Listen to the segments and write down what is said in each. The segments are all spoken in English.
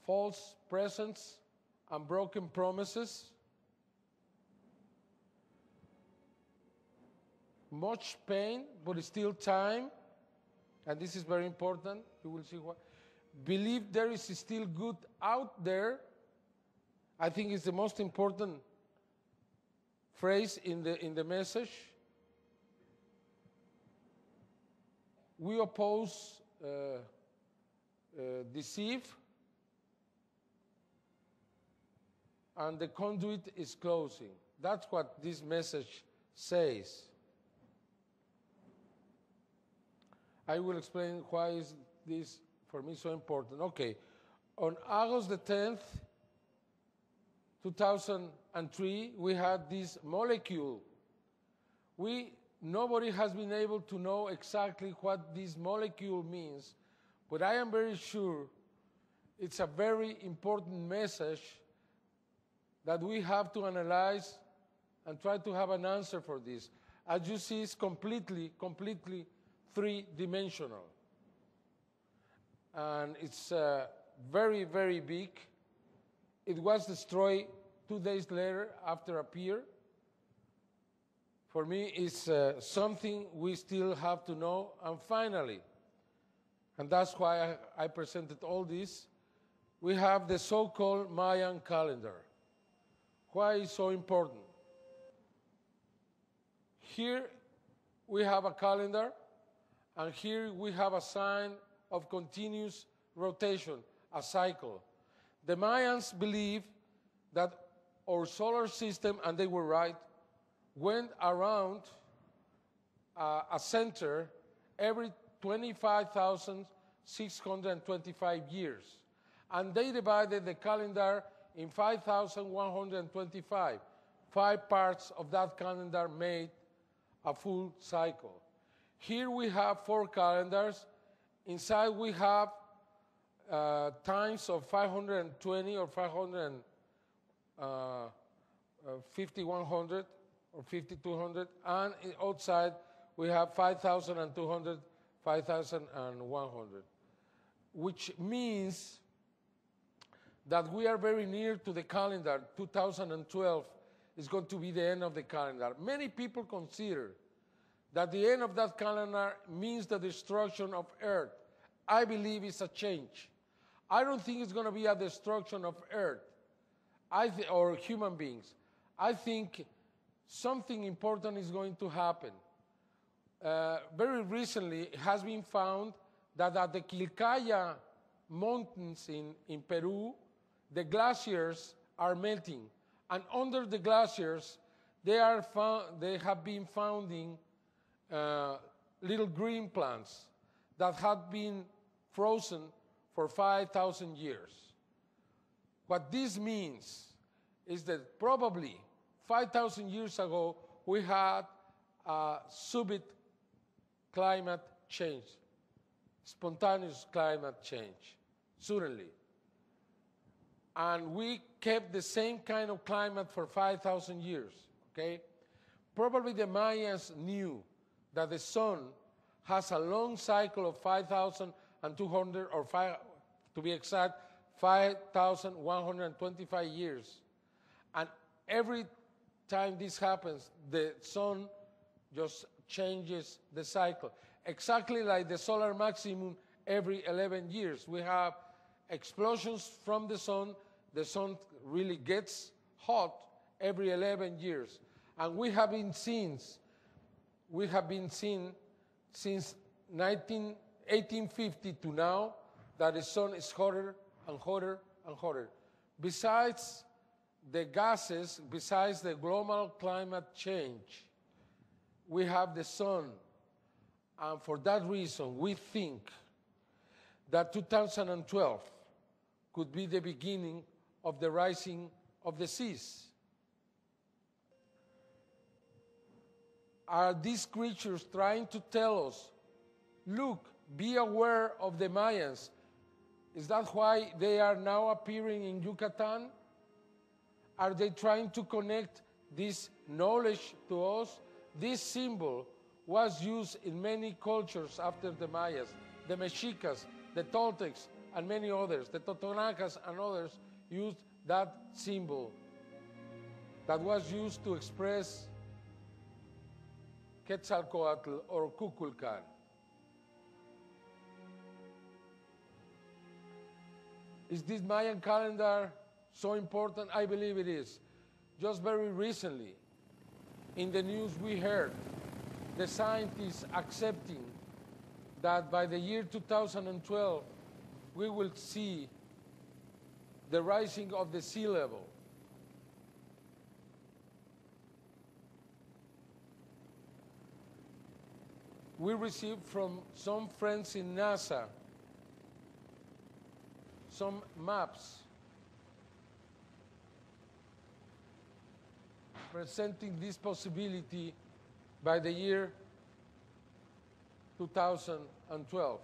false presents and broken promises, much pain, but still time, and this is very important, you will see why. Believe there is still good out there. I think it's the most important phrase in the message. We oppose deceive, and the conduit is closing. That's what this message says. I will explain why is this for me so important. Okay, on August the 10th, 2003, we had this molecule. Nobody has been able to know exactly what this molecule means, but I am very sure it's a very important message that we have to analyze and try to have an answer for this. As you see, it's completely three-dimensional. And it's very, very big. It was destroyed 2 days later after it appeared. For me, it's something we still have to know. And finally, and that's why I presented all this, we have the so-called Mayan calendar. Why is it so important? Here we have a calendar, and here we have a sign of continuous rotation, a cycle. The Mayans believe that our solar system, and they were right, went around a center every 25,625 years. And they divided the calendar in 5,125. 5 parts of that calendar made a full cycle. Here we have 4 calendars. Inside we have times of 520 or 5,100 or 5,200, and outside we have 5,200, 5,100, which means that we are very near to the calendar. 2012 is going to be the end of the calendar. Many people consider that the end of that calendar means the destruction of Earth. I believe it's a change. I don't think it's going to be a destruction of Earth or human beings. I think something important is going to happen. Very recently, it has been found that at the Quilcaya Mountains in Peru, the glaciers are melting. And under the glaciers, they have been finding little green plants that had been frozen for 5,000 years. What this means is that probably 5,000 years ago, we had a subit climate change, spontaneous climate change, suddenly. And we kept the same kind of climate for 5,000 years, okay? Probably the Mayans knew that the sun has a long cycle of 5,200, or to be exact, 5,125 years. And every time this happens, the sun just changes the cycle. Exactly like the solar maximum every 11 years. We have explosions from the sun really gets hot every 11 years. And we have been seeing since 1850 to now that the sun is hotter and hotter and hotter. Besides the gases, besides the global climate change, we have the sun. And for that reason, we think that 2012 could be the beginning of the rising of the seas. Are these creatures trying to tell us, look, be aware of the Mayans? Is that why they are now appearing in Yucatan? Are they trying to connect this knowledge to us? This symbol was used in many cultures after the Mayas, the Mexicas, the Toltecs, and many others. The Totonacas and others used that symbol that was used to express Quetzalcoatl or Kukulkan. Is this Mayan calendar so important? I believe it is. Just very recently, in the news we heard the scientists accepting that by the year 2012, we will see the rising of the sea level. We received from some friends in NASA some maps presenting this possibility by the year 2012.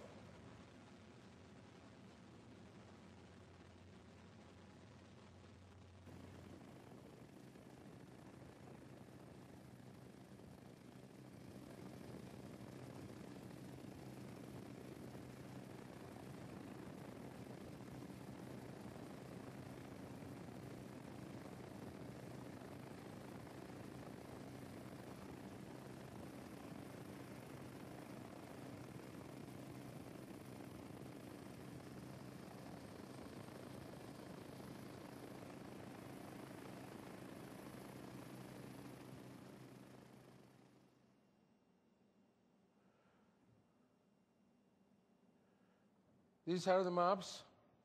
These are the maps,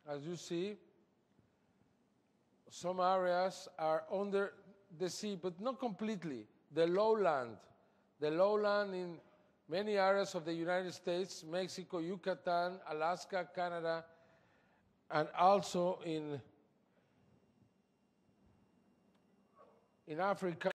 as you see. Some areas are under the sea, but not completely. The lowland in many areas of the United States, Mexico, Yucatan, Alaska, Canada, and also in Africa.